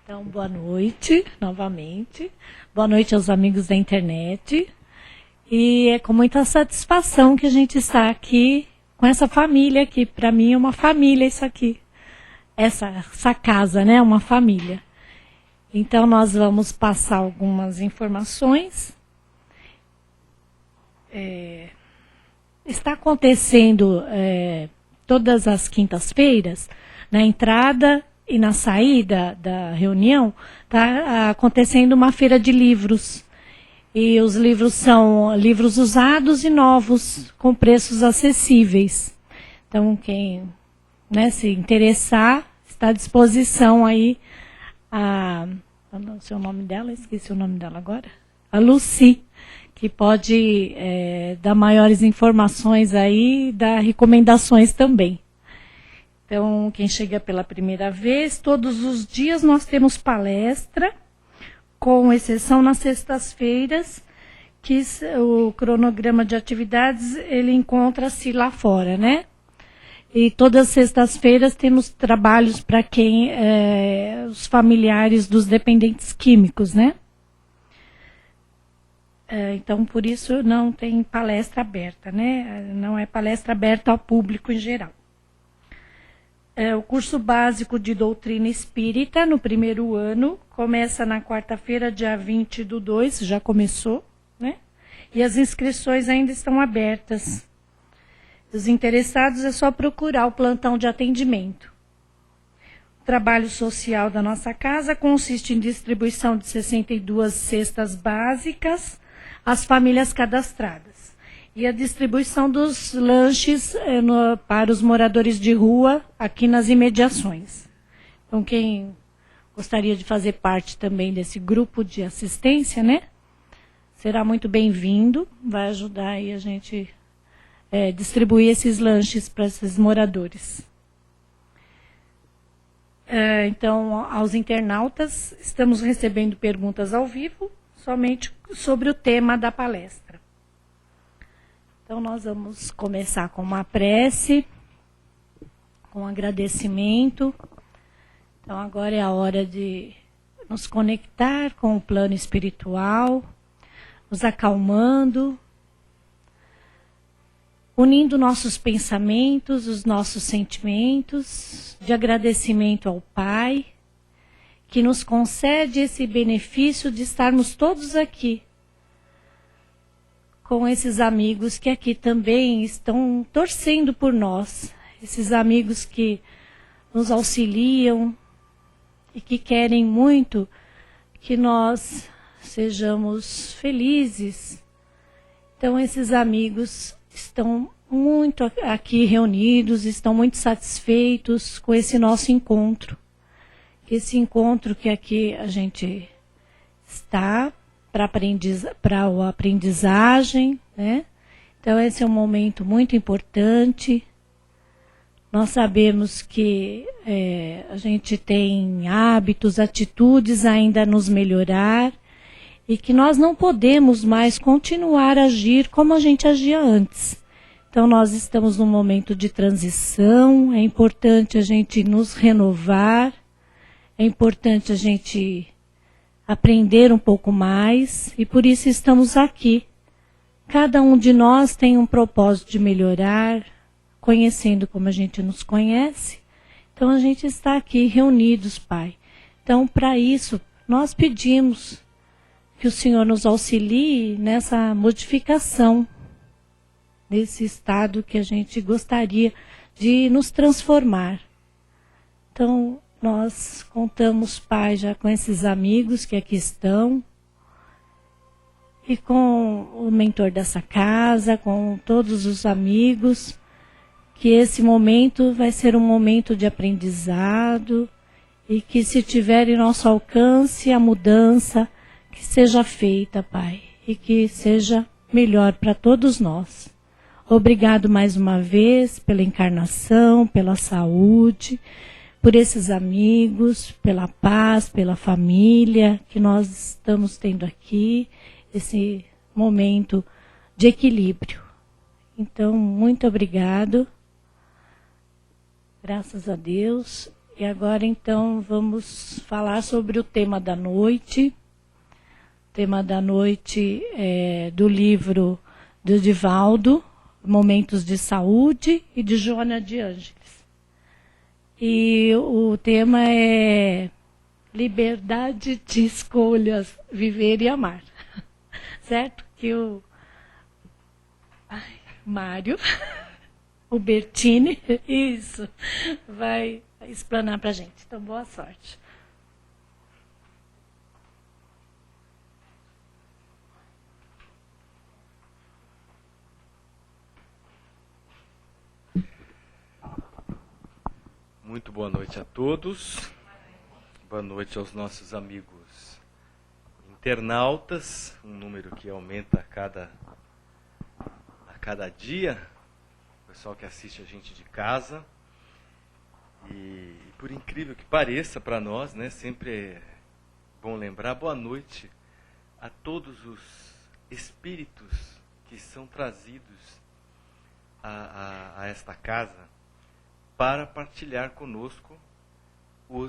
Então, boa noite, novamente. Boa noite aos amigos da internet. E é com muita satisfação que a gente está aqui com essa família aqui. Para mim é uma família isso aqui. Essa casa, né? Uma família. Então, nós vamos passar algumas informações. Está acontecendo todas as quintas-feiras, na entrada e na saída da reunião, está acontecendo uma feira de livros. E os livros são livros usados e novos, com preços acessíveis. Então, quem se interessar, está à disposição aí. O nome dela, esqueci o nome dela agora. A Lucy, que pode dar maiores informações aí e dar recomendações também. Então, quem chega pela primeira vez, todos os dias nós temos palestra, com exceção nas sextas-feiras, que o cronograma de atividades, ele encontra-se lá fora, né? E todas as sextas-feiras temos trabalhos para quem, os familiares dos dependentes químicos, né? Então, por isso não tem palestra aberta, né? Não é palestra aberta ao público em geral. O curso básico de doutrina espírita, no primeiro ano, começa na quarta-feira, dia 20/2, já começou, né? E as inscrições ainda estão abertas. Os interessados é só procurar o plantão de atendimento. O trabalho social da nossa casa consiste em distribuição de 62 cestas básicas às famílias cadastradas. E a distribuição dos lanches para os moradores de rua aqui nas imediações. Então, quem gostaria de fazer parte também desse grupo de assistência, né? Será muito bem-vindo, vai ajudar aí a gente distribuir esses lanches para esses moradores. Então, aos internautas, estamos recebendo perguntas ao vivo, somente sobre o tema da palestra. Então, nós vamos começar com uma prece, com agradecimento. Então, agora é a hora de nos conectar com o plano espiritual, nos acalmando, unindo nossos pensamentos, os nossos sentimentos, de agradecimento ao Pai, que nos concede esse benefício de estarmos todos aqui, com esses amigos que aqui também estão torcendo por nós, esses amigos que nos auxiliam e que querem muito que nós sejamos felizes. Então, esses amigos estão muito aqui reunidos, estão muito satisfeitos com esse nosso encontro. Esse encontro que aqui a gente está para a aprendizagem, né? Então, esse é um momento muito importante. Nós sabemos que a gente tem hábitos, atitudes ainda a nos melhorar e que nós não podemos mais continuar a agir como a gente agia antes. Então, nós estamos num momento de transição, é importante a gente nos renovar, é importante a gente aprender um pouco mais e por isso estamos aqui. Cada um de nós tem um propósito de melhorar, conhecendo como a gente nos conhece. Então a gente está aqui reunidos, Pai. Então, para isso, nós pedimos que o Senhor nos auxilie nessa modificação desse estado que a gente gostaria de nos transformar. Então, nós contamos, Pai, já com esses amigos que aqui estão e com o mentor dessa casa, com todos os amigos, que esse momento vai ser um momento de aprendizado e que se tiver em nosso alcance a mudança, que seja feita, Pai, e que seja melhor para todos nós. Obrigado mais uma vez pela encarnação, pela saúde, por esses amigos, pela paz, pela família que nós estamos tendo aqui, esse momento de equilíbrio. Então, muito obrigado. Graças a Deus. E agora, então, vamos falar sobre o tema da noite. O tema da noite é do livro do Divaldo, Momentos de Saúde, e de Joana de Ângeles. E o tema é liberdade de escolhas, viver e amar. Certo? Que o Mário, o Bertini, isso, vai explanar para a gente. Então, boa sorte. Muito boa noite a todos. Boa noite aos nossos amigos internautas, um número que aumenta a cada dia. O pessoal que assiste a gente de casa. E por incrível que pareça para nós, né, sempre é bom lembrar, boa noite a todos os espíritos que são trazidos a esta casa para partilhar conosco o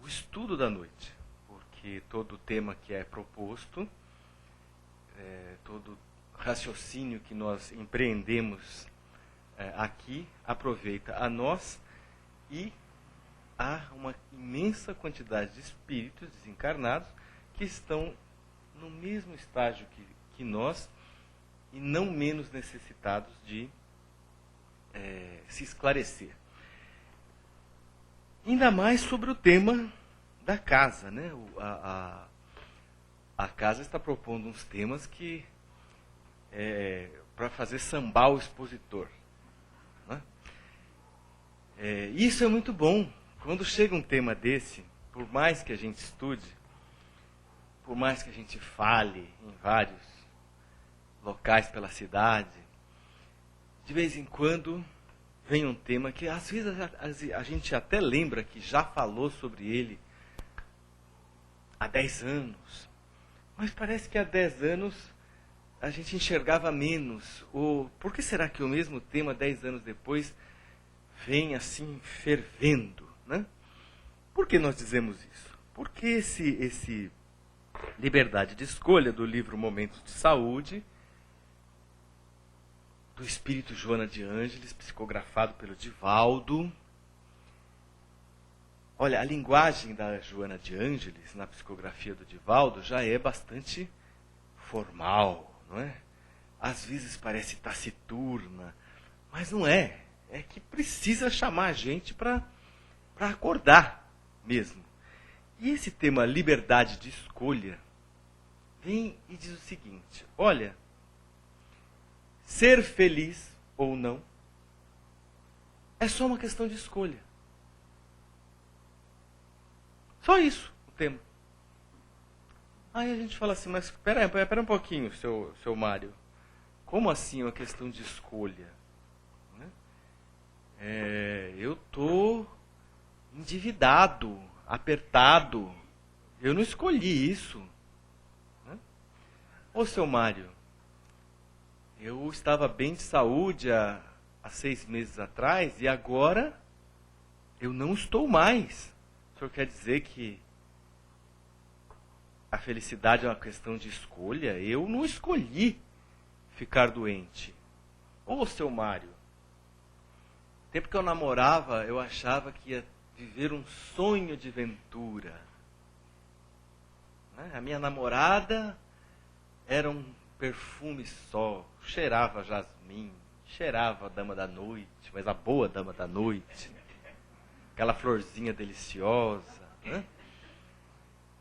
estudo da noite. Porque todo o tema que é proposto, todo raciocínio que nós empreendemos aqui, aproveita a nós e há uma imensa quantidade de espíritos desencarnados que estão no mesmo estágio que nós e não menos necessitados de se esclarecer. Ainda mais sobre o tema da casa, né? A casa está propondo uns temas que para fazer sambar o expositor. Né? Isso é muito bom. Quando chega um tema desse, por mais que a gente estude, por mais que a gente fale em vários locais pela cidade, de vez em quando vem um tema que às vezes a gente até lembra que já falou sobre ele há 10 anos. Mas parece que há 10 anos a gente enxergava menos. Ou por que será que o mesmo tema 10 anos depois vem assim fervendo? Né? Por que nós dizemos isso? Porque esse liberdade de escolha do livro Momentos de Saúde, do espírito Joana de Ângeles, psicografado pelo Divaldo. Olha, a linguagem da Joana de Ângeles, na psicografia do Divaldo, já é bastante formal, não é? Às vezes parece taciturna, mas não é. É que precisa chamar a gente para acordar mesmo. E esse tema liberdade de escolha vem e diz o seguinte: olha, ser feliz ou não é só uma questão de escolha. Só isso o tema. Aí a gente fala assim, mas espera um pouquinho, seu Mário. Como assim uma questão de escolha? Eu estou endividado, apertado. Eu não escolhi isso. Ô, seu Mário, eu estava bem de saúde há 6 meses atrás e agora eu não estou mais. O senhor quer dizer que a felicidade é uma questão de escolha? Eu não escolhi ficar doente. Ô, seu Mário, no tempo que eu namorava, eu achava que ia viver um sonho de ventura. A minha namorada era um perfume só, cheirava jasmim, cheirava a dama da noite, mas a boa dama da noite, aquela florzinha deliciosa, né?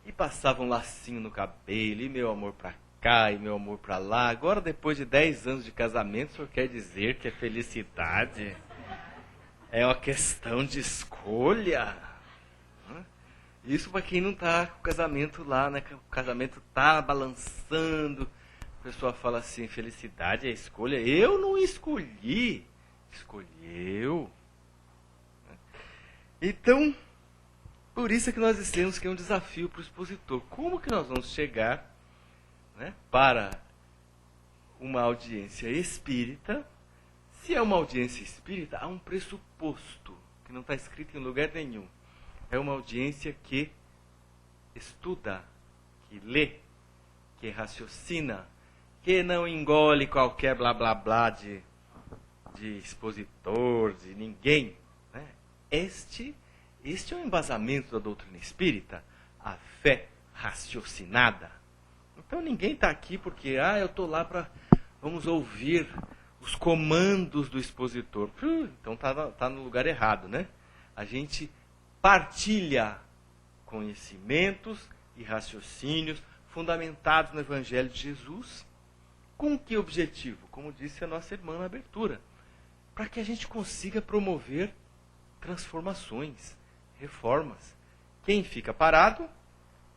E passava um lacinho no cabelo, e meu amor pra cá, e meu amor pra lá. Agora, depois de 10 anos de casamento, o senhor quer dizer que a felicidade é uma questão de escolha? Isso para quem não está com o casamento lá, né? O casamento está balançando. A pessoa fala assim, felicidade é escolha. Eu não escolhi. Escolheu. Então, por isso é que nós dissemos que é um desafio para o expositor. Como que nós vamos chegar, né, para uma audiência espírita? Se é uma audiência espírita, há um pressuposto que não está escrito em lugar nenhum. É uma audiência que estuda, que lê, que raciocina, que não engole qualquer blá blá blá de expositor, de ninguém. Né? Este é o embasamento da doutrina espírita, a fé raciocinada. Então ninguém está aqui porque, eu estou lá para, vamos ouvir os comandos do expositor. Então está no lugar errado, né? A gente partilha conhecimentos e raciocínios fundamentados no Evangelho de Jesus. Com que objetivo? Como disse a nossa irmã na abertura. Para que a gente consiga promover transformações, reformas. Quem fica parado,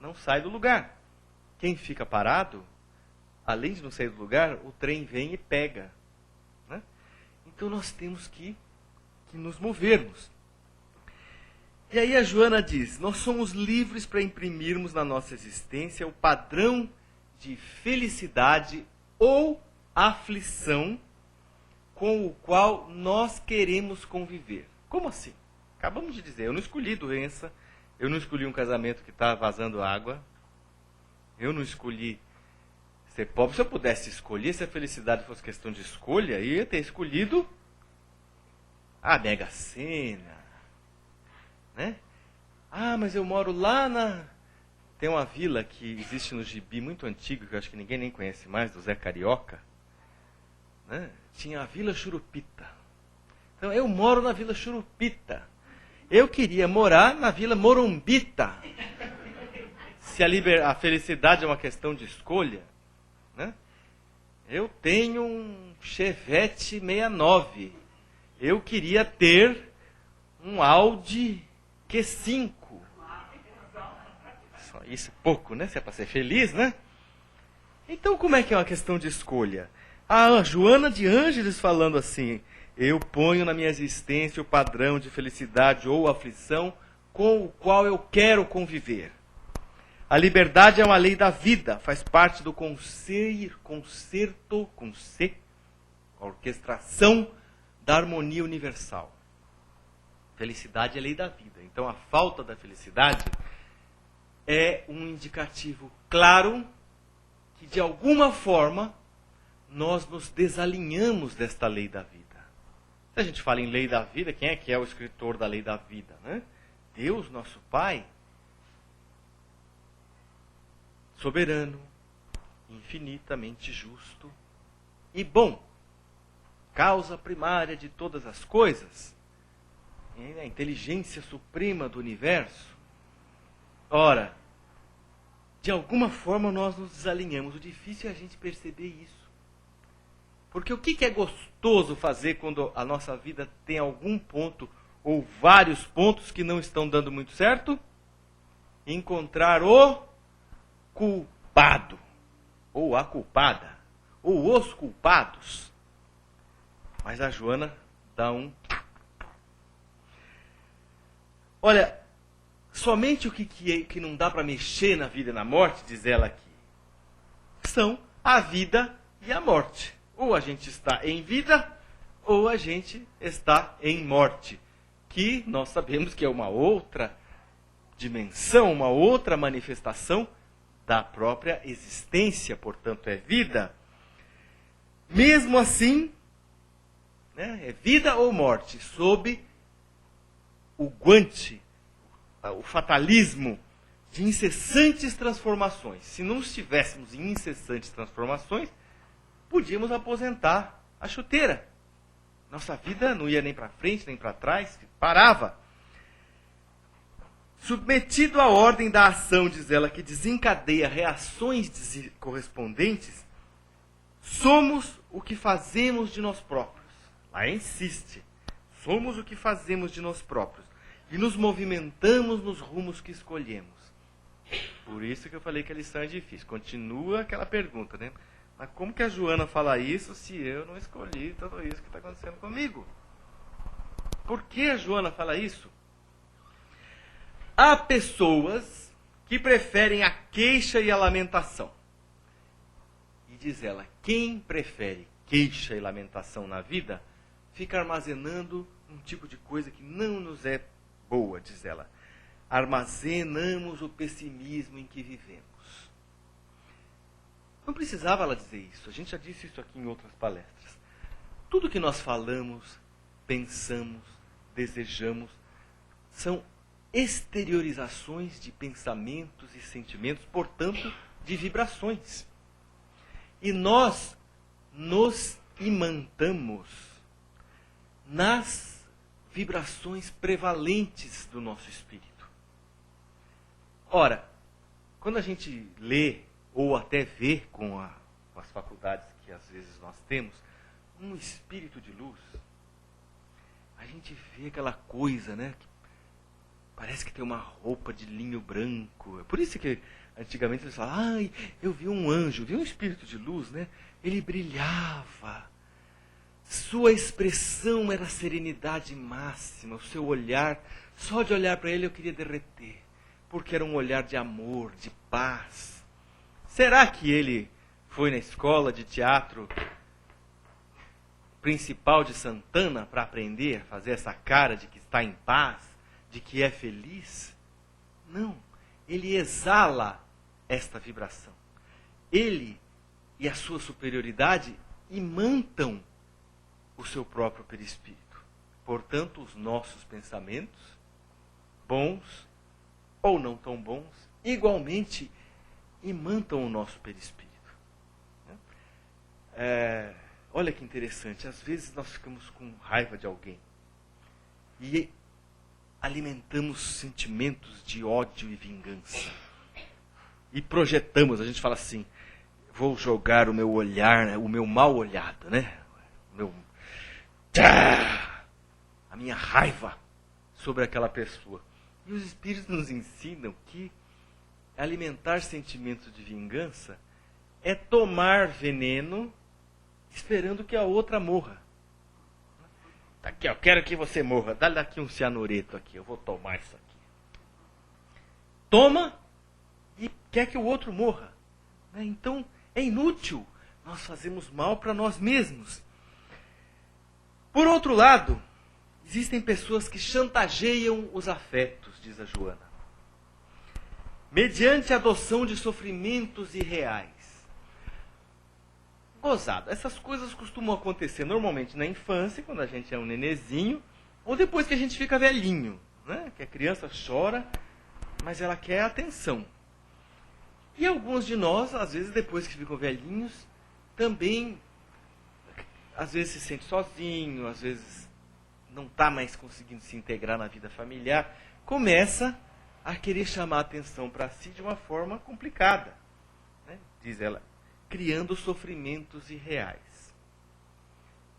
não sai do lugar. Quem fica parado, além de não sair do lugar, o trem vem e pega. Né? Então nós temos que nos movermos. E aí a Joana diz, nós somos livres para imprimirmos na nossa existência o padrão de felicidade ou aflição com o qual nós queremos conviver. Como assim? Acabamos de dizer, eu não escolhi doença, eu não escolhi um casamento que está vazando água, eu não escolhi ser pobre. Se eu pudesse escolher, se a felicidade fosse questão de escolha, eu ia ter escolhido a Mega Sena. Né? Mas eu moro lá na... Tem uma vila que existe no Gibi, muito antigo, que eu acho que ninguém nem conhece mais, do Zé Carioca. Né? Tinha a Vila Churupita. Então, eu moro na Vila Churupita. Eu queria morar na Vila Morumbita. Se a felicidade é uma questão de escolha. Né? Eu tenho um Chevette 69. Eu queria ter um Audi Q5. Só isso pouco, né? Se é para ser feliz, né? Então, como é que é uma questão de escolha? A Joana de Ângeles falando assim, eu ponho na minha existência o padrão de felicidade ou aflição com o qual eu quero conviver. A liberdade é uma lei da vida, faz parte do concerto, a orquestração da harmonia universal. Felicidade é a lei da vida. Então, a falta da felicidade é um indicativo claro que, de alguma forma, nós nos desalinhamos desta lei da vida. Se a gente fala em lei da vida, quem é que é o escritor da lei da vida? Né? Deus, nosso Pai, soberano, infinitamente justo e bom, causa primária de todas as coisas, a inteligência suprema do universo. Ora, de alguma forma nós nos desalinhamos. O difícil é a gente perceber isso. Porque o que é gostoso fazer quando a nossa vida tem algum ponto ou vários pontos que não estão dando muito certo? Encontrar o culpado, ou a culpada, ou os culpados. Mas a Joana dá um... Olha, somente o que não dá para mexer na vida e na morte, diz ela aqui, são a vida e a morte. Ou a gente está em vida, ou a gente está em morte. Que nós sabemos que é uma outra dimensão, uma outra manifestação da própria existência, portanto é vida. Mesmo assim, né, é vida ou morte, sob o guante, o fatalismo de incessantes transformações. Se não estivéssemos em incessantes transformações, podíamos aposentar a chuteira. Nossa vida não ia nem para frente, nem para trás, parava. Submetido à ordem da ação, diz ela, que desencadeia reações correspondentes, somos o que fazemos de nós próprios. Lá insiste. Somos o que fazemos de nós próprios. E nos movimentamos nos rumos que escolhemos. Por isso que eu falei que a lição é difícil. Continua aquela pergunta, né? Mas como que a Joana fala isso se eu não escolhi tudo isso que está acontecendo comigo? Por que a Joana fala isso? Há pessoas que preferem a queixa e a lamentação. E diz ela, quem prefere queixa e lamentação na vida, fica armazenando um tipo de coisa que não nos é boa, diz ela. armazenamos o pessimismo em que vivemos. Não precisava ela dizer isso, a gente já disse isso aqui em outras palestras. Tudo que nós falamos, pensamos, desejamos, são exteriorizações de pensamentos e sentimentos, portanto, de vibrações. E nós nos imantamos nas vibrações prevalentes do nosso espírito. Ora, quando a gente lê, ou até vê com as faculdades que às vezes nós temos, um espírito de luz, a gente vê aquela coisa, né? Que parece que tem uma roupa de linho branco. É por isso que antigamente eles falavam, ai, eu vi um anjo, vi um espírito de luz, né? Ele brilhava. Sua expressão era serenidade máxima, o seu olhar, só de olhar para ele eu queria derreter, porque era um olhar de amor, de paz. Será que ele foi na escola de teatro principal de Santana para aprender a fazer essa cara de que está em paz, de que é feliz? Não, ele exala esta vibração. Ele e a sua superioridade imantam o seu próprio perispírito. Portanto, os nossos pensamentos, bons ou não tão bons, igualmente imantam o nosso perispírito. Olha que interessante, às vezes nós ficamos com raiva de alguém e alimentamos sentimentos de ódio e vingança. E projetamos, a gente fala assim, vou jogar o meu olhar, o meu mal olhado, né? A minha raiva sobre aquela pessoa. E os espíritos nos ensinam que alimentar sentimentos de vingança é tomar veneno esperando que a outra morra. Aqui, eu quero que você morra. Dá daqui um cianureto aqui, eu vou tomar isso aqui. Toma e quer que o outro morra. Então, é inútil. Nós fazemos mal para nós mesmos. Por outro lado, existem pessoas que chantageiam os afetos, diz a Joana, mediante a adoção de sofrimentos irreais. Gozado, essas coisas costumam acontecer normalmente na infância, quando a gente é um nenezinho, ou depois que a gente fica velhinho, né? Que a criança chora, mas ela quer atenção. E alguns de nós, às vezes depois que ficam velhinhos, também, às vezes se sente sozinho, às vezes não está mais conseguindo se integrar na vida familiar, começa a querer chamar a atenção para si de uma forma complicada, né? Diz ela, criando sofrimentos irreais.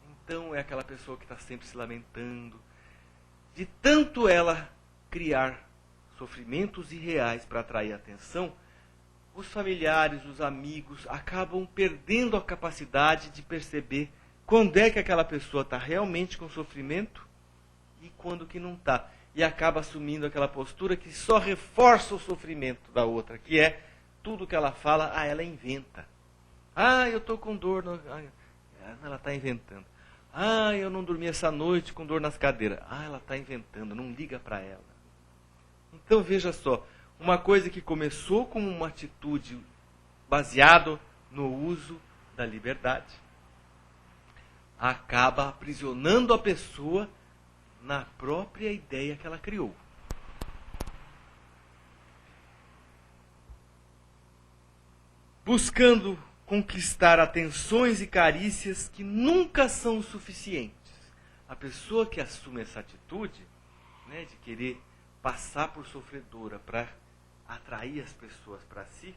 Então é aquela pessoa que está sempre se lamentando, de tanto ela criar sofrimentos irreais para atrair atenção, os familiares, os amigos acabam perdendo a capacidade de perceber quando é que aquela pessoa está realmente com sofrimento e quando que não está. E acaba assumindo aquela postura que só reforça o sofrimento da outra, que é tudo que ela fala, ela inventa. Eu estou com dor. Ela está inventando. Eu não dormi essa noite com dor nas cadeiras. Ela está inventando, não liga para ela. Então veja só, uma coisa que começou como uma atitude baseada no uso da liberdade, acaba aprisionando a pessoa na própria ideia que ela criou. Buscando conquistar atenções e carícias que nunca são suficientes. A pessoa que assume essa atitude, né, de querer passar por sofredora para atrair as pessoas para si,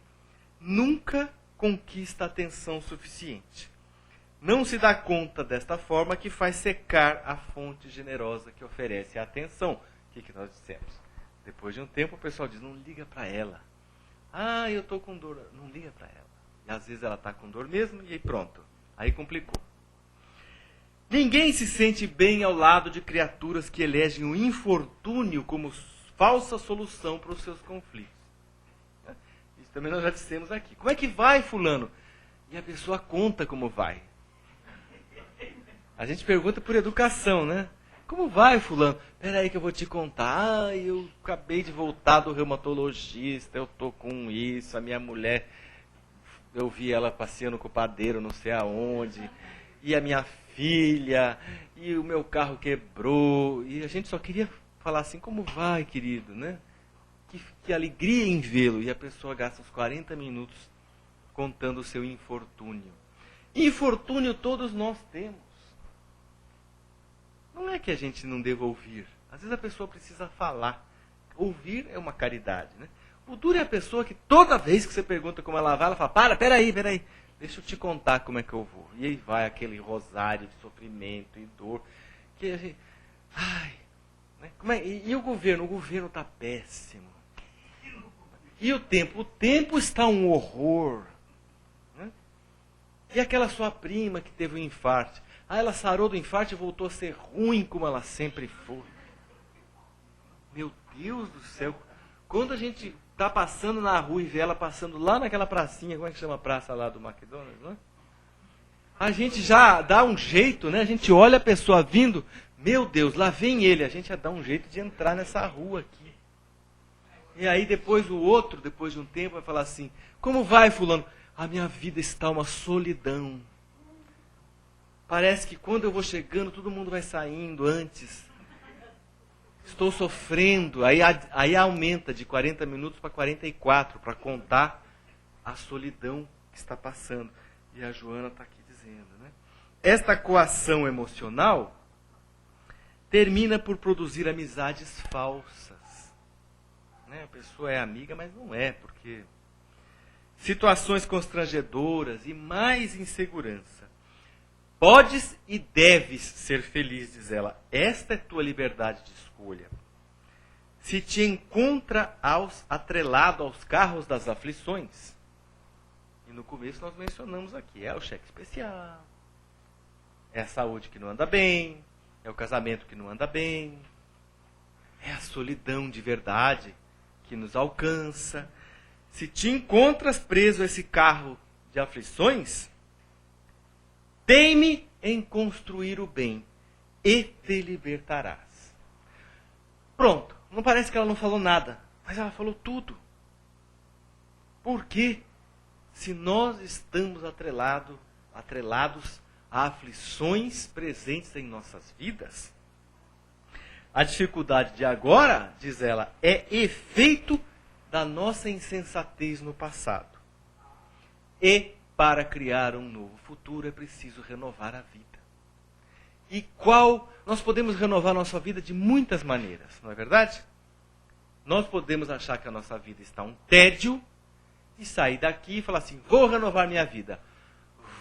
nunca conquista atenção suficiente. Não se dá conta desta forma que faz secar a fonte generosa que oferece a atenção. O que nós dissemos? Depois de um tempo o pessoal diz, não liga para ela. Eu estou com dor. Não liga para ela. E às vezes ela está com dor mesmo e aí pronto. Aí complicou. Ninguém se sente bem ao lado de criaturas que elegem o infortúnio como falsa solução para os seus conflitos. Isso também nós já dissemos aqui. Como é que vai, fulano? E a pessoa conta como vai. A gente pergunta por educação, né? Como vai, fulano? Peraí que eu vou te contar. Ah, eu acabei de voltar do reumatologista, eu tô com isso, a minha mulher, eu vi ela passeando com o padeiro não sei aonde, e a minha filha, e o meu carro quebrou, e a gente só queria falar assim, como vai, querido, né? Que alegria em vê-lo. E a pessoa gasta uns 40 minutos contando o seu infortúnio. Infortúnio todos nós temos. Não é que a gente não deva ouvir. Às vezes a pessoa precisa falar. Ouvir é uma caridade, né? O duro é a pessoa que toda vez que você pergunta como ela vai, ela fala, peraí, deixa eu te contar como é que eu vou. E aí vai aquele rosário de sofrimento e dor. Que a gente, né? E o governo? O governo está péssimo. E o tempo? O tempo está um horror. Né? E aquela sua prima que teve um infarto? Ela sarou do infarto e voltou a ser ruim como ela sempre foi. Meu Deus do céu. Quando a gente está passando na rua e vê ela passando lá naquela pracinha, como é que chama a praça lá do McDonald's, não é? A gente já dá um jeito, né? A gente olha a pessoa vindo, meu Deus, lá vem ele. A gente já dá um jeito de entrar nessa rua aqui. E aí depois o outro, depois de um tempo, vai falar assim, como vai, fulano? A minha vida está uma solidão. Parece que quando eu vou chegando, todo mundo vai saindo antes. Estou sofrendo. Aí aumenta de 40 minutos para 44, para contar a solidão que está passando. E a Joana está aqui dizendo, né? Esta coação emocional termina por produzir amizades falsas. Né? A pessoa é amiga, mas não é, porque situações constrangedoras e mais insegurança. Podes e deves ser feliz, diz ela. Esta é tua liberdade de escolha. Se te encontra atrelado aos carros das aflições, e no começo nós mencionamos aqui, é o cheque especial, é a saúde que não anda bem, é o casamento que não anda bem, é a solidão de verdade que nos alcança. Se te encontras preso a esse carro de aflições, teime em construir o bem e te libertarás. Pronto, não parece que ela não falou nada, mas ela falou tudo. Por quê? Se nós estamos atrelados a aflições presentes em nossas vidas, a dificuldade de agora, diz ela, é efeito da nossa insensatez no passado. E para criar um novo futuro é preciso renovar a vida. E nós podemos renovar a nossa vida de muitas maneiras, não é verdade? Nós podemos achar que a nossa vida está um tédio e sair daqui e falar assim, vou renovar minha vida.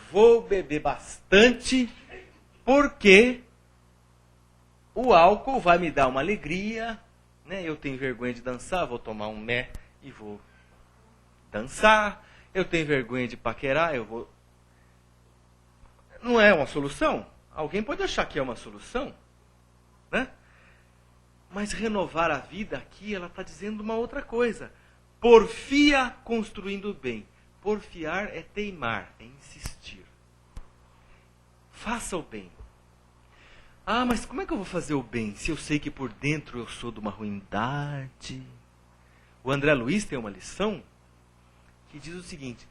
Vou beber bastante porque o álcool vai me dar uma alegria, né? Eu tenho vergonha de dançar, vou tomar um mé e vou dançar. Eu tenho vergonha de paquerar, eu vou... Não é uma solução? Alguém pode achar que é uma solução, né? Mas renovar a vida aqui, ela está dizendo uma outra coisa. Porfia construindo o bem. Porfiar é teimar, é insistir. Faça o bem. Ah, mas como é que eu vou fazer o bem se eu sei que por dentro eu sou de uma ruindade? O André Luiz tem uma lição que diz o seguinte,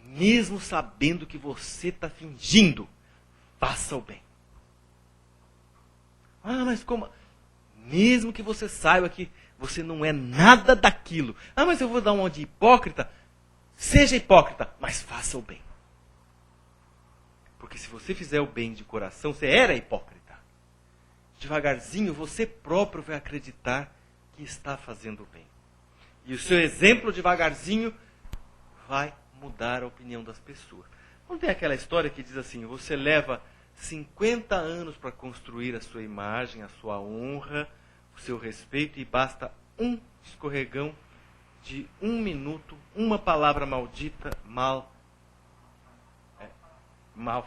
mesmo sabendo que você está fingindo, faça o bem. Ah, mas como? Mesmo que você saiba que você não é nada daquilo. Ah, mas eu vou dar uma de hipócrita. Seja hipócrita, mas faça o bem. Porque se você fizer o bem de coração, você era hipócrita. Devagarzinho, você próprio vai acreditar que está fazendo o bem. E o seu exemplo, devagarzinho, vai mudar a opinião das pessoas. Não tem aquela história que diz assim, você leva 50 anos para construir a sua imagem, a sua honra, o seu respeito, e basta um escorregão de 1 minuto, uma palavra maldita, mal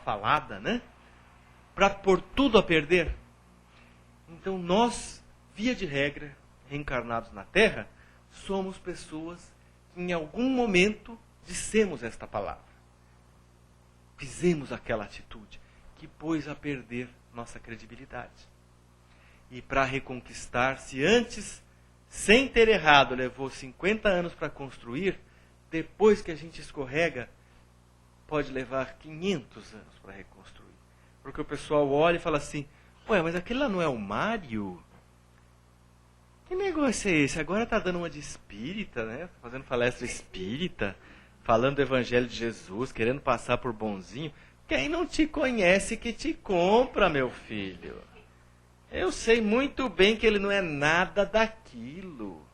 falada, né? Para pôr tudo a perder. Então nós, via de regra, reencarnados na Terra, somos pessoas que em algum momento dissemos esta palavra. Fizemos aquela atitude que pôs a perder nossa credibilidade. E para reconquistar, se antes, sem ter errado, levou 50 anos para construir, depois que a gente escorrega, pode levar 500 anos para reconstruir. Porque o pessoal olha e fala assim, ué, mas aquele lá não é o Mário? Que negócio é esse? Agora está dando uma de espírita, né? Fazendo palestra espírita, falando do Evangelho de Jesus, querendo passar por bonzinho. Quem não te conhece que te compra, meu filho. Eu sei muito bem que ele não é nada daquilo.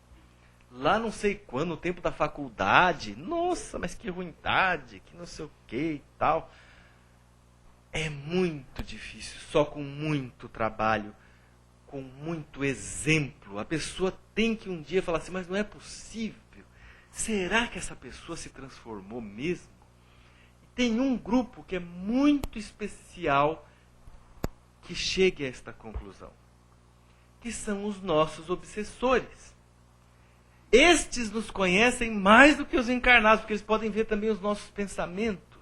Lá não sei quando, no tempo da faculdade, nossa, mas que ruindade, que não sei o que e tal. É muito difícil, só com muito trabalho, com muito exemplo. A pessoa tem que um dia falar assim, mas não é possível. Será que essa pessoa se transformou mesmo? E tem um grupo que é muito especial que chegue a esta conclusão, que são os nossos obsessores. Estes nos conhecem mais do que os encarnados, porque eles podem ver também os nossos pensamentos.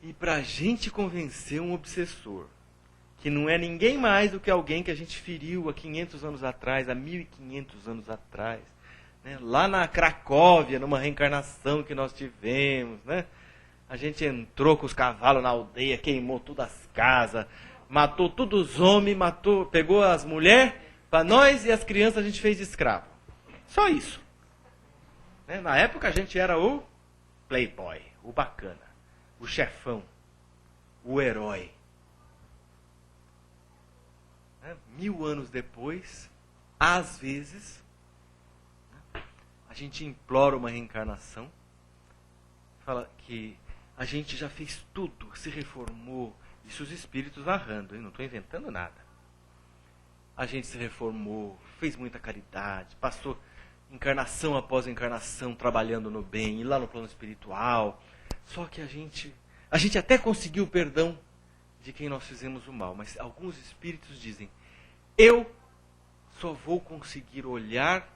E para a gente convencer um obsessor, que não é ninguém mais do que alguém que a gente feriu há 500 anos atrás, há 1500 anos atrás, né? Lá na Cracóvia, numa reencarnação que nós tivemos, né? A gente entrou com os cavalos na aldeia, queimou todas as casas, matou todos os homens, pegou as mulheres, para nós e as crianças a gente fez de escravo. Só isso. Né? Na época a gente era o playboy, o bacana, o chefão, o herói. 1000 anos depois, às vezes, a gente implora uma reencarnação, fala que a gente já fez tudo, se reformou, isso os espíritos narrando, hein? Não estou inventando nada. A gente se reformou, fez muita caridade, passou encarnação após encarnação trabalhando no bem, e lá no plano espiritual. Só que a gente até conseguiu o perdão de quem nós fizemos o mal, mas alguns espíritos dizem, eu só vou conseguir olhar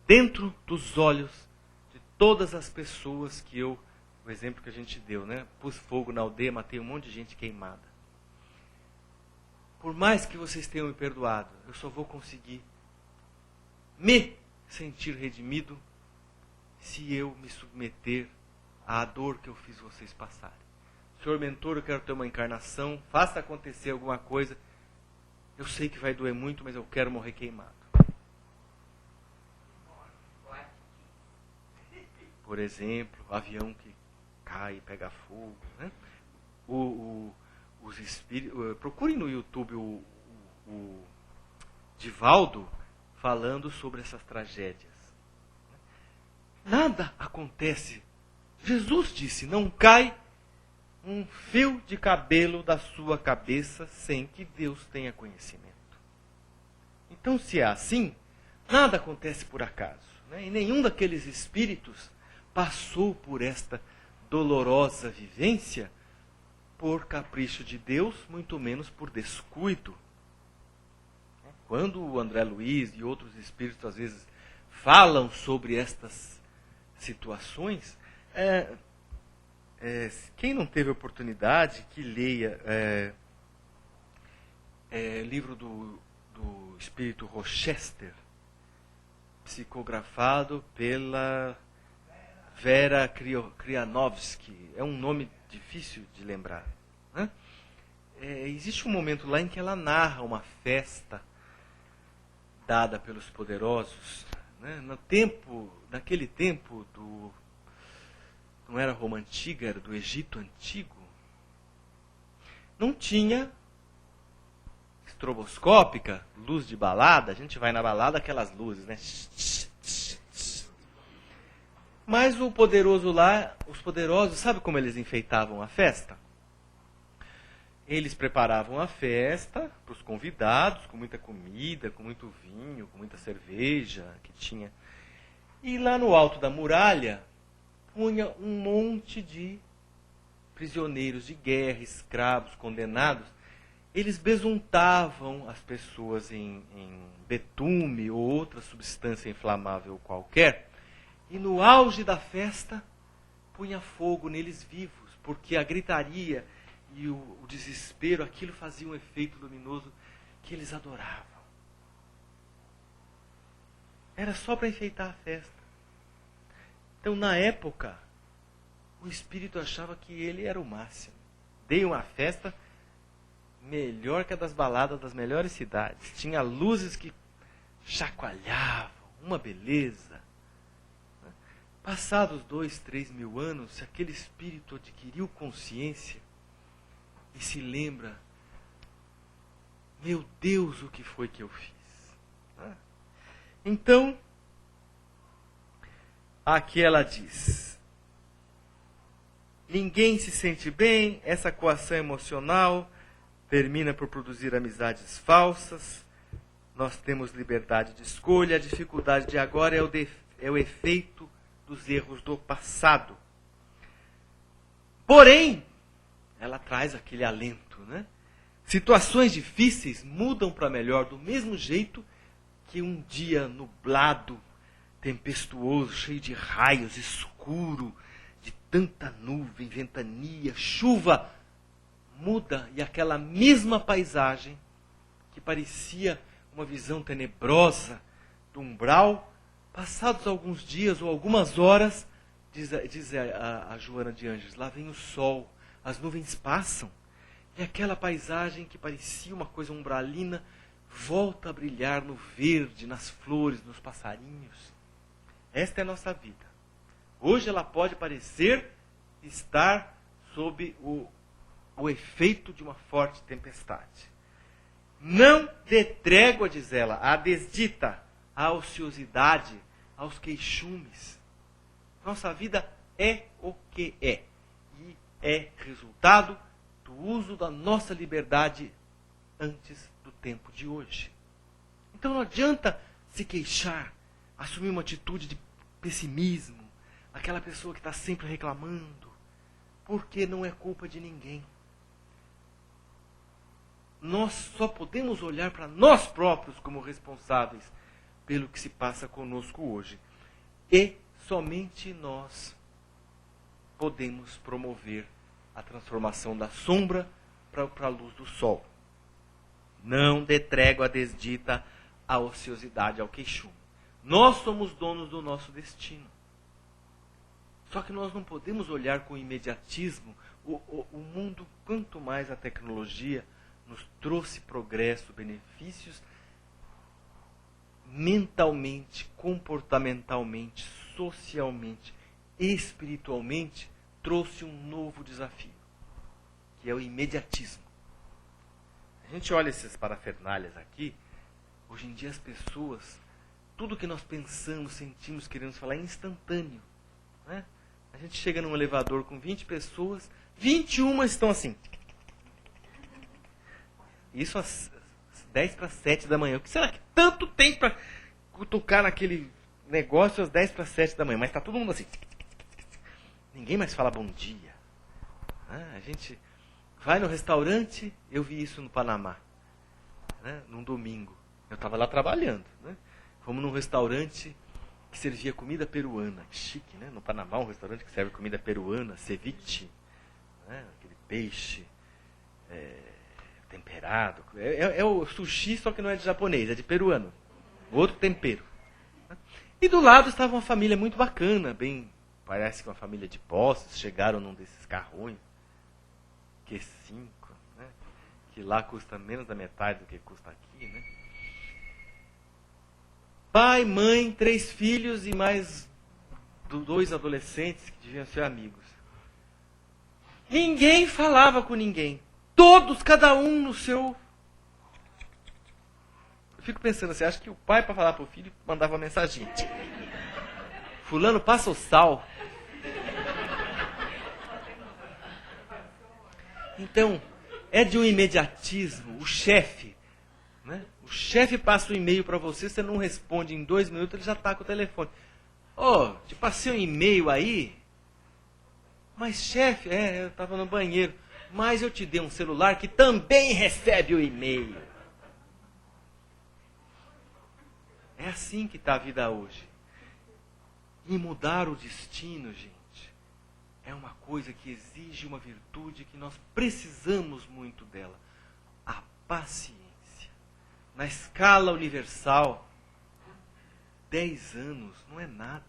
dentro dos olhos de todas as pessoas que eu, o exemplo que a gente deu, né? Pus fogo na aldeia, matei um monte de gente queimada. Por mais que vocês tenham me perdoado, eu só vou conseguir me sentir redimido se eu me submeter à dor que eu fiz vocês passarem. Senhor mentor, eu quero ter uma encarnação, faça acontecer alguma coisa. Eu sei que vai doer muito, mas eu quero morrer queimado. Por exemplo, avião que cai e pega fogo. Né? Os espíritos, procurem no YouTube o Divaldo falando sobre essas tragédias. Nada acontece. Jesus disse, não cai um fio de cabelo da sua cabeça sem que Deus tenha conhecimento. Então, se é assim, nada acontece por acaso. Né? E nenhum daqueles espíritos passou por esta dolorosa vivência por capricho de Deus, muito menos por descuido. Quando o André Luiz e outros espíritos às vezes falam sobre estas situações, quem não teve oportunidade, que leia livro do espírito Rochester, psicografado pela Vera Krianovsky. É um nome difícil de lembrar. Né? Existe um momento lá em que ela narra uma festa dada pelos poderosos. Né? Naquele tempo não era Roma Antiga, era do Egito Antigo. Não tinha estroboscópica, luz de balada. A gente vai na balada, aquelas luzes, né? Mas o poderoso lá, os poderosos, sabe como eles enfeitavam a festa? Eles preparavam a festa para os convidados, com muita comida, com muito vinho, com muita cerveja que tinha. E lá no alto da muralha, punha um monte de prisioneiros de guerra, escravos, condenados. Eles besuntavam as pessoas em betume ou outra substância inflamável qualquer. E no auge da festa, punha fogo neles vivos, porque a gritaria e o desespero, aquilo fazia um efeito luminoso que eles adoravam. Era só para enfeitar a festa. Então, na época, o espírito achava que ele era o máximo. Dei uma festa melhor que a das baladas das melhores cidades. Tinha luzes que chacoalhavam, uma beleza. Passados 2, 3 mil anos, se aquele espírito adquiriu consciência e se lembra, meu Deus, o que foi que eu fiz? Então, aqui ela diz, ninguém se sente bem, essa coação emocional termina por produzir amizades falsas, nós temos liberdade de escolha, a dificuldade de agora é o efeito dos erros do passado. Porém, ela traz aquele alento, né? Situações difíceis mudam para melhor do mesmo jeito que um dia nublado, tempestuoso, cheio de raios, escuro, de tanta nuvem, ventania, chuva, muda e aquela mesma paisagem que parecia uma visão tenebrosa do umbral, passados alguns dias ou algumas horas, diz a Joana de Ângeles, lá vem o sol, as nuvens passam, e aquela paisagem que parecia uma coisa umbralina, volta a brilhar no verde, nas flores, nos passarinhos. Esta é a nossa vida. Hoje ela pode parecer estar sob o efeito de uma forte tempestade. Não dê trégua, diz ela, à desdita, à ociosidade, aos queixumes. Nossa vida é o que é. E é resultado do uso da nossa liberdade antes do tempo de hoje. Então não adianta se queixar, assumir uma atitude de pessimismo, aquela pessoa que está sempre reclamando, porque não é culpa de ninguém. Nós só podemos olhar para nós próprios como responsáveis pelo que se passa conosco hoje. E somente nós podemos promover a transformação da sombra para a luz do sol. Não dê trégua à desdita, à ociosidade, ao queixume. Nós somos donos do nosso destino. Só que nós não podemos olhar com imediatismo. O mundo, quanto mais a tecnologia nos trouxe progresso, benefícios, mentalmente, comportamentalmente, socialmente, espiritualmente, trouxe um novo desafio, que é o imediatismo. A gente olha esses parafernálias aqui, hoje em dia as pessoas, tudo que nós pensamos, sentimos, queremos falar é instantâneo. Né? A gente chega num elevador com 20 pessoas, 21 estão assim. Isso às 10 para 7 da manhã. O que será que tanto tem para cutucar naquele negócio às 10 para 7 da manhã? Mas está todo mundo assim. Ninguém mais fala bom dia. A gente vai no restaurante, eu vi isso no Panamá, né, num domingo. Eu estava lá trabalhando. Né? Fomos num restaurante que servia comida peruana. Que chique, né? No Panamá, um restaurante que serve comida peruana, ceviche, né? Aquele peixe temperado. É o sushi, só que não é de japonês, é de peruano. Outro tempero. E do lado estava uma família muito bacana, bem, parece que uma família de posses, chegaram num desses carrões, Q5, né? Que lá custa menos da metade do que custa aqui, né? Pai, mãe, 3 filhos e mais 2 adolescentes que deviam ser amigos. Ninguém falava com ninguém. Todos, cada um no seu... Eu fico pensando assim, acho que o pai, para falar para o filho, mandava uma mensagem. Fulano, passa o sal. Então, é de um imediatismo. O chefe, né? O chefe passa um e-mail para você, você não responde em 2 minutos, ele já está com o telefone. Te passei um e-mail aí? Mas chefe, eu estava no banheiro. Mas eu te dei um celular que também recebe o e-mail. É assim que está a vida hoje. E mudar o destino, gente, é uma coisa que exige uma virtude que nós precisamos muito dela. A paciência. na escala universal, 10 anos não é nada.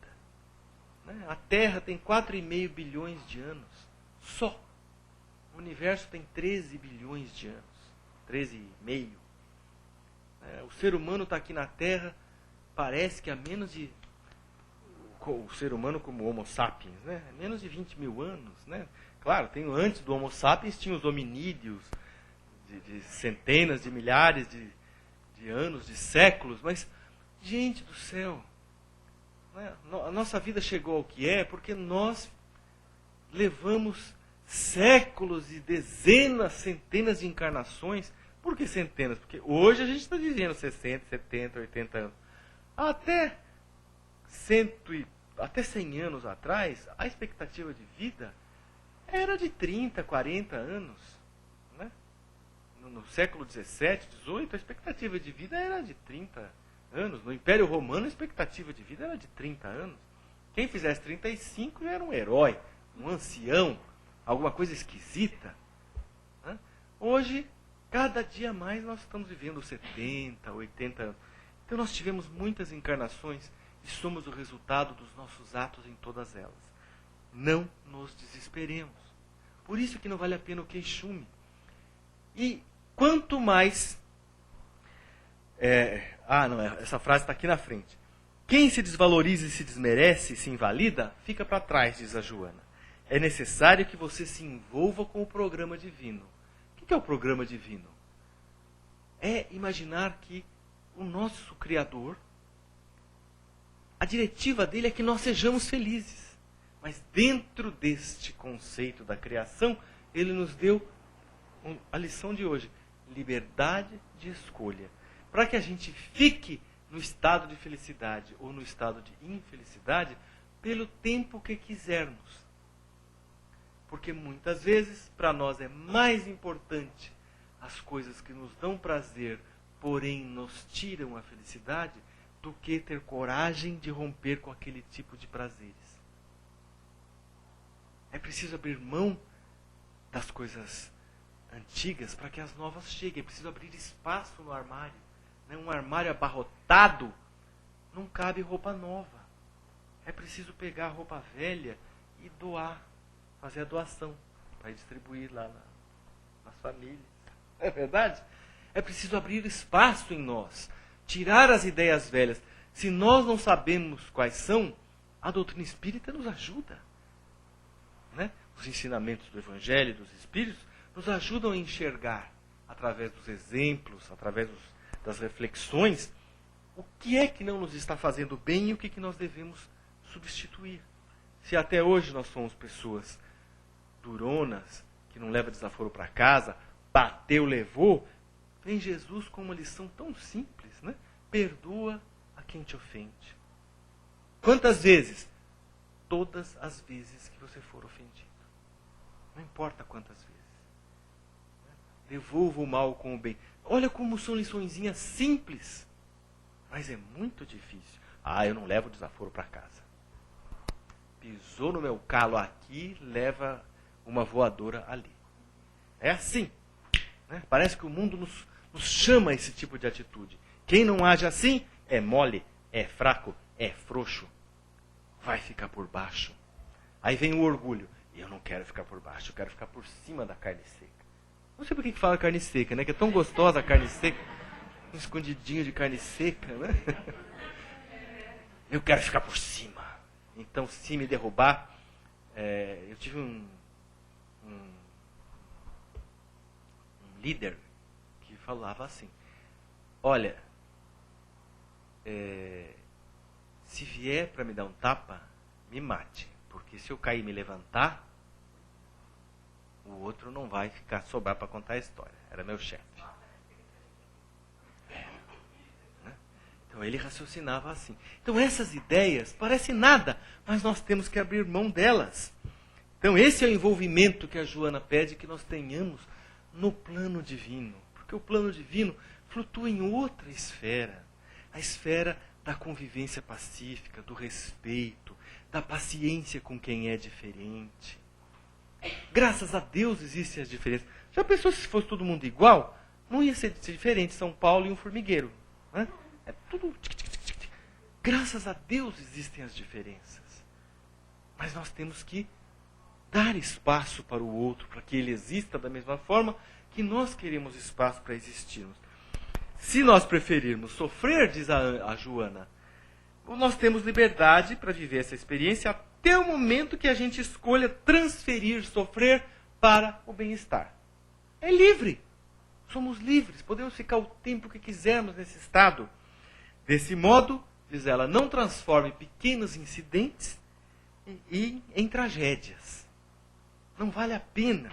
Né? A Terra tem 4,5 bilhões de anos. Só. O universo tem 13 bilhões de anos. 13,5. O ser humano está aqui na Terra, parece que há menos de... O ser humano como Homo sapiens, né? Menos de 20 mil anos. Né? Claro, antes do Homo sapiens tinha os hominídeos, de centenas de milhares de anos, de séculos, mas, gente do céu, né? A nossa vida chegou ao que é porque nós levamos séculos e dezenas, centenas de encarnações. Por que centenas? Porque hoje a gente está vivendo 60, 70, 80 anos. Até 100 anos atrás, a expectativa de vida era de 30, 40 anos. Né? No século 17, 18, a expectativa de vida era de 30 anos. No Império Romano, a expectativa de vida era de 30 anos. Quem fizesse 35 já era um herói, um ancião, alguma coisa esquisita. Né? Hoje, cada dia mais, nós estamos vivendo 70, 80 anos. Então, nós tivemos muitas encarnações e somos o resultado dos nossos atos em todas elas. Não nos desesperemos. Por isso que não vale a pena o queixume. E quanto mais... essa frase está aqui na frente. Quem se desvaloriza e se desmerece, se invalida, fica para trás, diz a Joana. É necessário que você se envolva com o programa divino. O que é o programa divino? É imaginar que o nosso Criador, a diretiva dele é que nós sejamos felizes. Mas dentro deste conceito da criação, ele nos deu a lição de hoje. Liberdade de escolha. Para que a gente fique no estado de felicidade ou no estado de infelicidade pelo tempo que quisermos. Porque muitas vezes, para nós é mais importante as coisas que nos dão prazer, porém nos tiram a felicidade, do que ter coragem de romper com aquele tipo de prazeres. É preciso abrir mão das coisas antigas para que as novas cheguem. É preciso abrir espaço no armário. Né? Um armário abarrotado não cabe roupa nova. É preciso pegar a roupa velha e doar. Fazer a doação para distribuir lá nas famílias. É verdade? É preciso abrir espaço em nós. Tirar as ideias velhas. Se nós não sabemos quais são, a doutrina espírita nos ajuda. Né? Os ensinamentos do Evangelho e dos Espíritos nos ajudam a enxergar, através dos exemplos, através das reflexões, o que é que não nos está fazendo bem e o que nós devemos substituir. Se até hoje nós somos pessoas duronas, que não levam desaforo para casa, bateu, levou, vem Jesus com uma lição tão simples, né? Perdoa a quem te ofende. Quantas vezes? Todas as vezes que você for ofendido. Não importa quantas vezes. Devolva o mal com o bem. Olha como são liçõezinhas simples, mas é muito difícil. Eu não levo desaforo para casa. Pisou no meu calo aqui, leva uma voadora ali. É assim. Né? Parece que o mundo nos chama a esse tipo de atitude. Quem não age assim é mole, é fraco, é frouxo. Vai ficar por baixo. Aí vem o orgulho. Eu não quero ficar por baixo, eu quero ficar por cima da carne seca. Não sei por que fala carne seca, né? Que é tão gostosa a carne seca. Um escondidinho de carne seca, né? Eu quero ficar por cima. Então, se me derrubar... eu tive um líder que falava assim: olha, se vier para me dar um tapa, me mate. Porque se eu cair e me levantar, o outro não vai sobrar para contar a história. Era meu chefe. Né? Então ele raciocinava assim. Então essas ideias parecem nada, mas nós temos que abrir mão delas. Então esse é o envolvimento que a Joana pede que nós tenhamos no plano divino. Porque o plano divino flutua em outra esfera. A esfera da convivência pacífica, do respeito, da paciência com quem é diferente. Graças a Deus existem as diferenças. Já pensou se fosse todo mundo igual? Não ia ser diferente São Paulo e um formigueiro. Né? É tudo... Graças a Deus existem as diferenças. Mas nós temos que dar espaço para o outro, para que ele exista da mesma forma que nós queremos espaço para existirmos. Se nós preferirmos sofrer, diz a Joana, nós temos liberdade para viver essa experiência até o momento que a gente escolha transferir sofrer para o bem-estar. É livre. Somos livres. Podemos ficar o tempo que quisermos nesse estado. Desse modo, diz ela, não transforme pequenos incidentes em tragédias. Não vale a pena.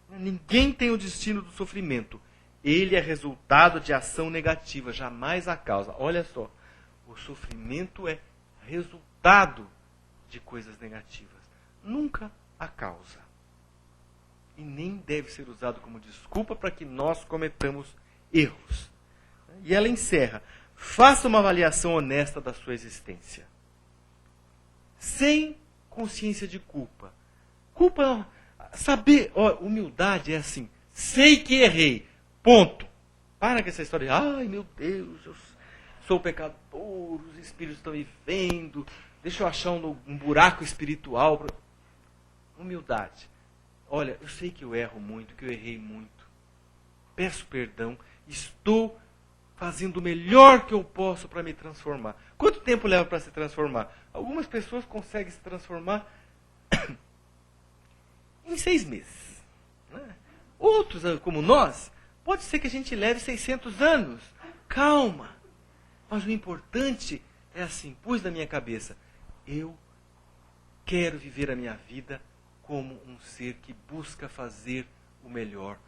Ninguém tem o destino do sofrimento. Ele é resultado de ação negativa, jamais a causa. Olha só, o sofrimento é resultado de coisas negativas, nunca a causa. E nem deve ser usado como desculpa para que nós cometamos erros. E ela encerra, faça uma avaliação honesta da sua existência. Sem consciência de culpa. Culpa, saber, humildade é assim, sei que errei, ponto. Para com essa história de, ai meu Deus, eu sou pecador, os espíritos estão me vendo, deixa eu achar um buraco espiritual. Humildade. Olha, eu sei que eu erro muito, que eu errei muito. Peço perdão, estou fazendo o melhor que eu posso para me transformar. Quanto tempo leva para se transformar? Algumas pessoas conseguem se transformar em 6 meses. Né? Outros, como nós, pode ser que a gente leve 600 anos. Calma. Mas o importante é assim, pus na minha cabeça, eu quero viver a minha vida como um ser que busca fazer o melhor,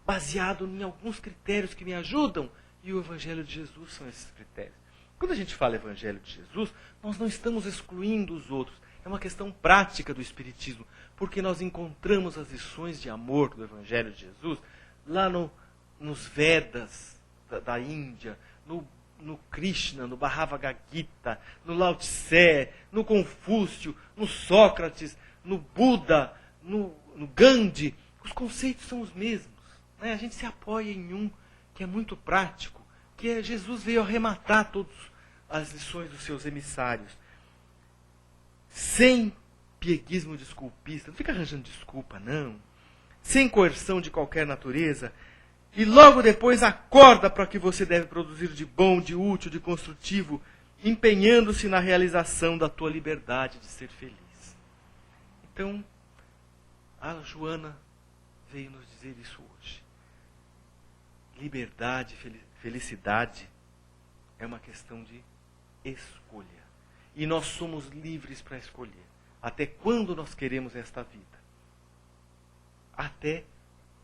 baseado em alguns critérios que me ajudam, e o Evangelho de Jesus são esses critérios. Quando a gente fala Evangelho de Jesus, nós não estamos excluindo os outros, é uma questão prática do Espiritismo, porque nós encontramos as lições de amor do Evangelho de Jesus lá nos Vedas da Índia, no Krishna, no Bhagavad Gita, no Lao Tse, no Confúcio, no Sócrates, no Buda, no Gandhi. Os conceitos são os mesmos. Né? A gente se apoia em um que é muito prático, que é Jesus veio arrematar todas as lições dos seus emissários. Sem pieguismo desculpista, não fica arranjando desculpa, não. Sem coerção de qualquer natureza. E logo depois acorda para o que você deve produzir de bom, de útil, de construtivo, empenhando-se na realização da tua liberdade de ser feliz. Então, a Joana veio nos dizer isso hoje. Liberdade, felicidade é uma questão de escolha. E nós somos livres para escolher. Até quando nós queremos esta vida? Até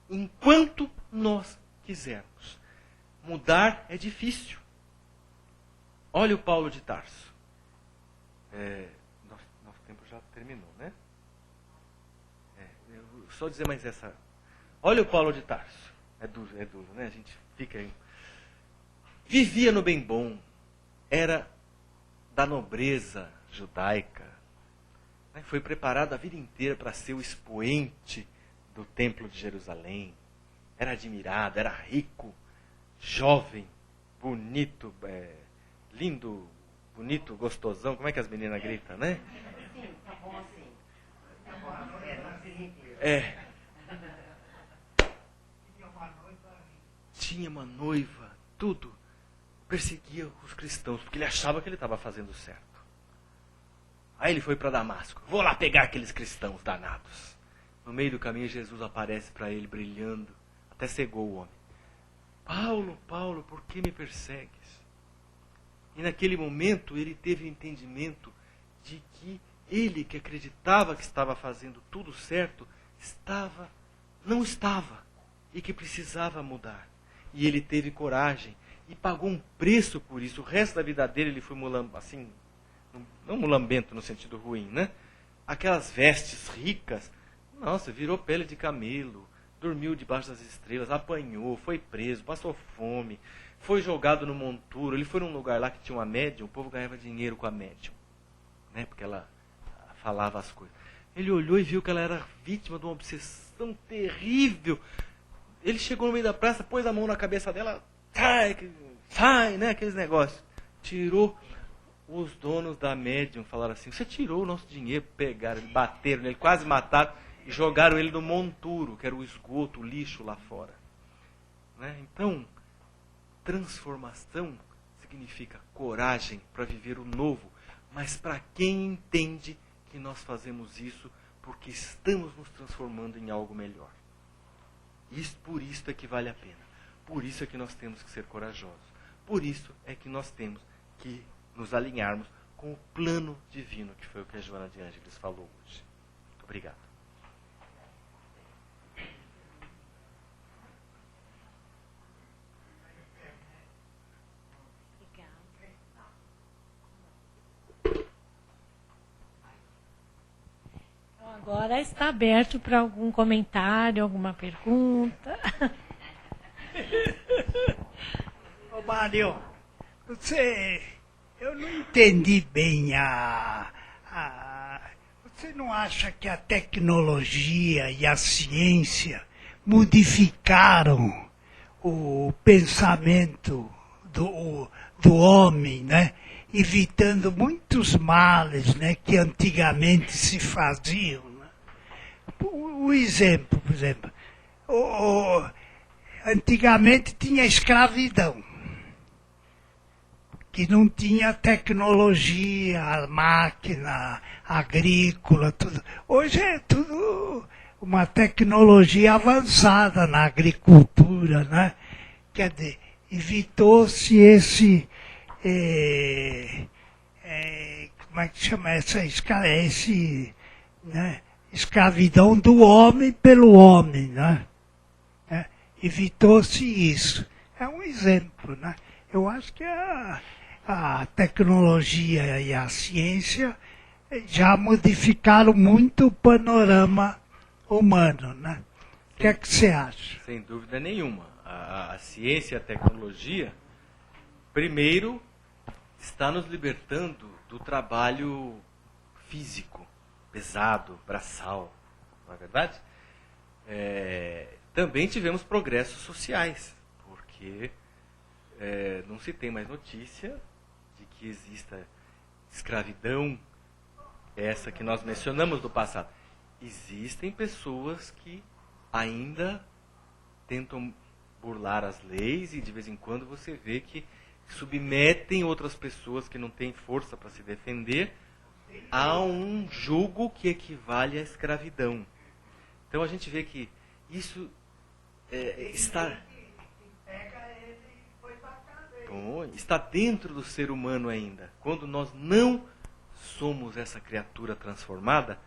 enquanto nós quisermos. Mudar é difícil. Olha o Paulo de Tarso. Nosso tempo já terminou, né? Só dizer mais essa. Olha o Paulo de Tarso. É duro, né? A gente fica aí. Vivia no bem bom. Era da nobreza judaica. Foi preparado a vida inteira para ser o expoente do Templo de Jerusalém. Era admirado, era rico, jovem, bonito, lindo, bonito, gostosão. Como é que as meninas gritam, né? Sim, tá bom assim. Tá bom, não se irrite. Tinha uma noiva, tudo. Perseguia os cristãos, porque ele achava que ele estava fazendo certo. Aí ele foi para Damasco. Vou lá pegar aqueles cristãos danados. No meio do caminho, Jesus aparece para ele, brilhando. Até cegou o homem. Paulo, Paulo, por que me persegues? E naquele momento, ele teve o entendimento de que ele, que acreditava que estava fazendo tudo certo, não estava. E que precisava mudar. E ele teve coragem. E pagou um preço por isso. O resto da vida dele, ele foi assim, não mulambento no sentido ruim, né? Aquelas vestes ricas, nossa, virou pele de camelo, dormiu debaixo das estrelas, apanhou, foi preso, passou fome, foi jogado no monturo. Ele foi num lugar lá que tinha uma médium, o povo ganhava dinheiro com a médium, né? Porque ela falava as coisas. Ele olhou e viu que ela era vítima de uma obsessão terrível. Ele chegou no meio da praça, pôs a mão na cabeça dela, sai, né? Aqueles negócios. Tirou. Os donos da médium falaram assim, você tirou o nosso dinheiro, pegaram, bateram nele, quase mataram, e jogaram ele no monturo, que era o esgoto, o lixo lá fora. Né? Então, transformação significa coragem para viver o novo, mas para quem entende que nós fazemos isso porque estamos nos transformando em algo melhor. Por isso é que vale a pena. Por isso é que nós temos que ser corajosos. Por isso é que nós temos que nos alinharmos com o plano divino, que foi o que a Joana de Ângeles falou hoje. Muito obrigado. Então, agora está aberto para algum comentário, alguma pergunta. Ô Mário, eu não entendi bem você não acha que a tecnologia e a ciência modificaram o pensamento do homem, né? Evitando muitos males, né, que antigamente se faziam, né? Por exemplo, antigamente tinha escravidão, que não tinha tecnologia, a máquina agrícola, tudo. Hoje é tudo uma tecnologia avançada na agricultura, né? Quer dizer, evitou-se esse, como é que chama né? Escravidão do homem pelo homem, né? Evitou-se isso. É um exemplo, né? Eu acho que a tecnologia e a ciência já modificaram muito o panorama humano, né? O que é que você acha? Sem dúvida nenhuma. A ciência e a tecnologia, primeiro, está nos libertando do trabalho físico, pesado, braçal, não é verdade? Também tivemos progressos sociais, porque não se tem mais notícia de que exista escravidão, essa que nós mencionamos do passado. Existem pessoas que ainda tentam burlar as leis e de vez em quando você vê que submetem outras pessoas que não têm força para se defender a um jugo que equivale à escravidão. Então a gente vê que isso está dentro do ser humano ainda. Quando nós não somos essa criatura transformada,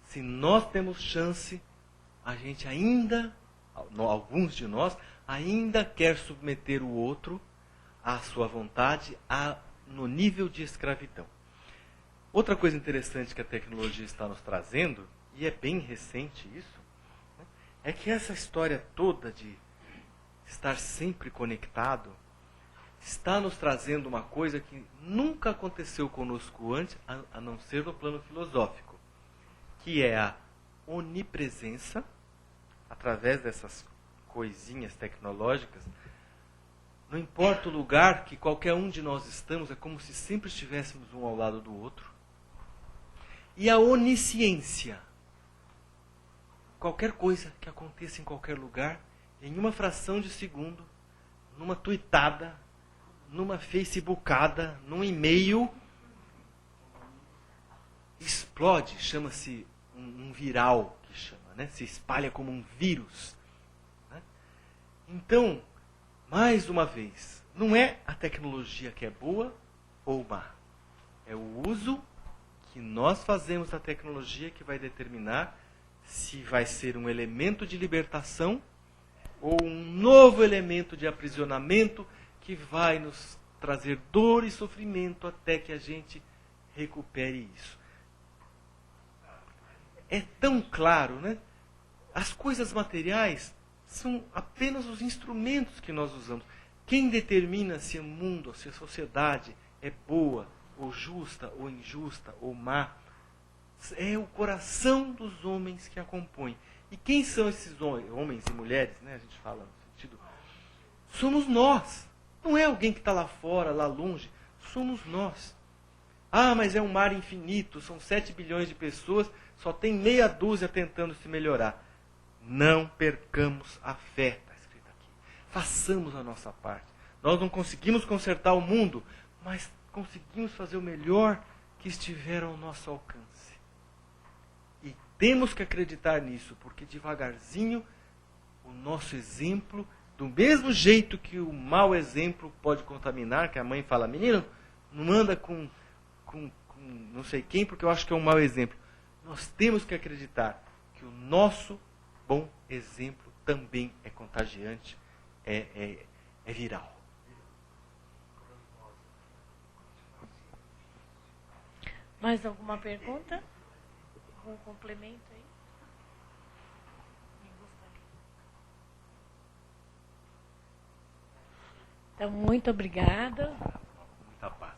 se nós temos chance, a gente ainda, alguns de nós, ainda quer submeter o outro à sua vontade, no nível de escravidão. Outra coisa interessante que a tecnologia está nos trazendo, e é bem recente isso, né, é que essa história toda de estar sempre conectado está nos trazendo uma coisa que nunca aconteceu conosco antes, a não ser no plano filosófico, que é a onipresença, através dessas coisinhas tecnológicas. Não importa o lugar que qualquer um de nós estamos, é como se sempre estivéssemos um ao lado do outro. E a onisciência. Qualquer coisa que aconteça em qualquer lugar, em uma fração de segundo, numa tweetada, numa facebookada, num e-mail, explode, chama-se um viral, que chama, né? Se espalha como um vírus. Né? Então, mais uma vez, não é a tecnologia que é boa ou má. É o uso que nós fazemos da tecnologia que vai determinar se vai ser um elemento de libertação ou um novo elemento de aprisionamento que vai nos trazer dor e sofrimento até que a gente recupere isso. É tão claro, né? As coisas materiais são apenas os instrumentos que nós usamos. Quem determina se o mundo, se a sociedade é boa, ou justa, ou injusta, ou má, é o coração dos homens que a compõem. E quem são esses homens e mulheres, né? A gente fala no sentido... Somos nós. Não é alguém que está lá fora, lá longe. Somos nós. Ah, mas é um mar infinito, são 7 bilhões de pessoas, só tem meia dúzia tentando se melhorar. Não percamos a fé, está escrito aqui. Façamos a nossa parte. Nós não conseguimos consertar o mundo, mas conseguimos fazer o melhor que estiver ao nosso alcance. E temos que acreditar nisso, porque devagarzinho o nosso exemplo, do mesmo jeito que o mau exemplo pode contaminar, que a mãe fala, menino, não anda com não sei quem, porque eu acho que é um mau exemplo. Nós temos que acreditar que o nosso bom exemplo também é contagiante, é viral. Mais alguma pergunta? Algum complemento aí? Então, muito obrigada. Muita paz.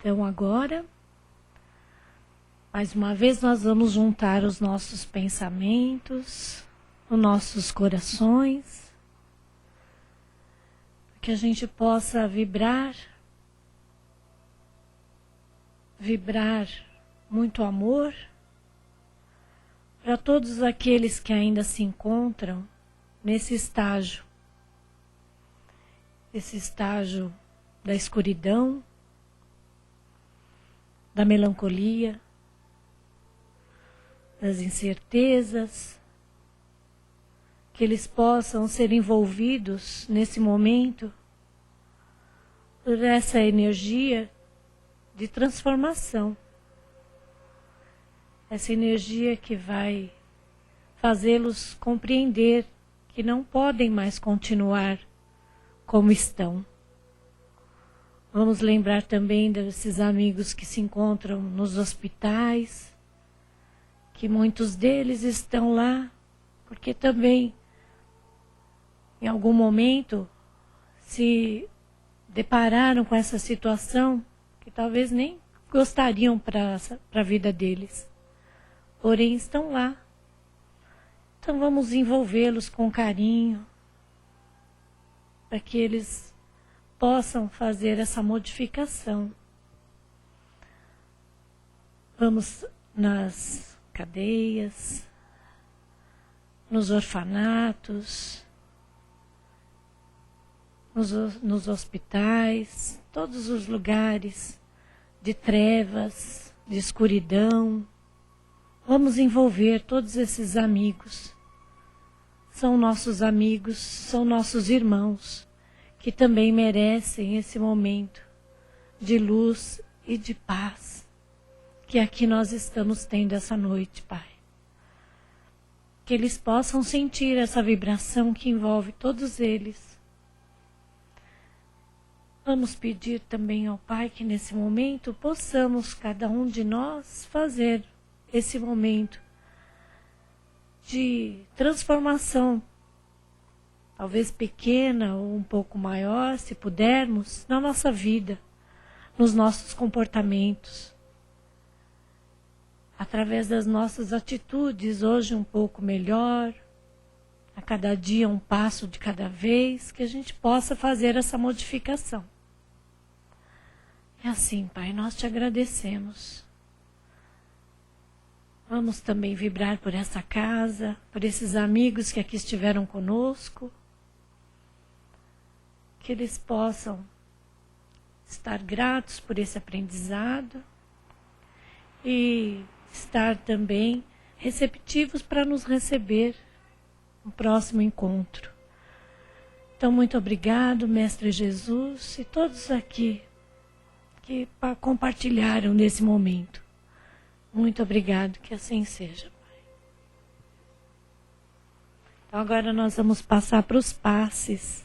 Então, agora, mais uma vez, nós vamos juntar os nossos pensamentos, os nossos corações, para que a gente possa vibrar muito amor para todos aqueles que ainda se encontram nesse estágio da escuridão, da melancolia, das incertezas, que eles possam ser envolvidos nesse momento por essa energia de transformação, essa energia que vai fazê-los compreender que não podem mais continuar como estão. Vamos lembrar também desses amigos que se encontram nos hospitais, que muitos deles estão lá porque também, em algum momento, se depararam com essa situação que talvez nem gostariam para a vida deles. Porém, estão lá. Então vamos envolvê-los com carinho, para que eles possam fazer essa modificação. Vamos nas cadeias, nos orfanatos, nos hospitais, todos os lugares de trevas, de escuridão. Vamos envolver todos esses amigos. São nossos amigos, são nossos irmãos, que também merecem esse momento de luz e de paz que aqui nós estamos tendo essa noite, Pai. Que eles possam sentir essa vibração que envolve todos eles. Vamos pedir também ao Pai que nesse momento possamos, cada um de nós, fazer esse momento de transformação, talvez pequena ou um pouco maior, se pudermos, na nossa vida, nos nossos comportamentos, através das nossas atitudes, hoje um pouco melhor, a cada dia um passo de cada vez, que a gente possa fazer essa modificação. E assim, Pai, nós te agradecemos. Vamos também vibrar por essa casa, por esses amigos que aqui estiveram conosco, que eles possam estar gratos por esse aprendizado e estar também receptivos para nos receber no próximo encontro. Então, muito obrigado, Mestre Jesus, e todos aqui que compartilharam nesse momento. Muito obrigado, que assim seja, Pai. Então, agora nós vamos passar para os passes.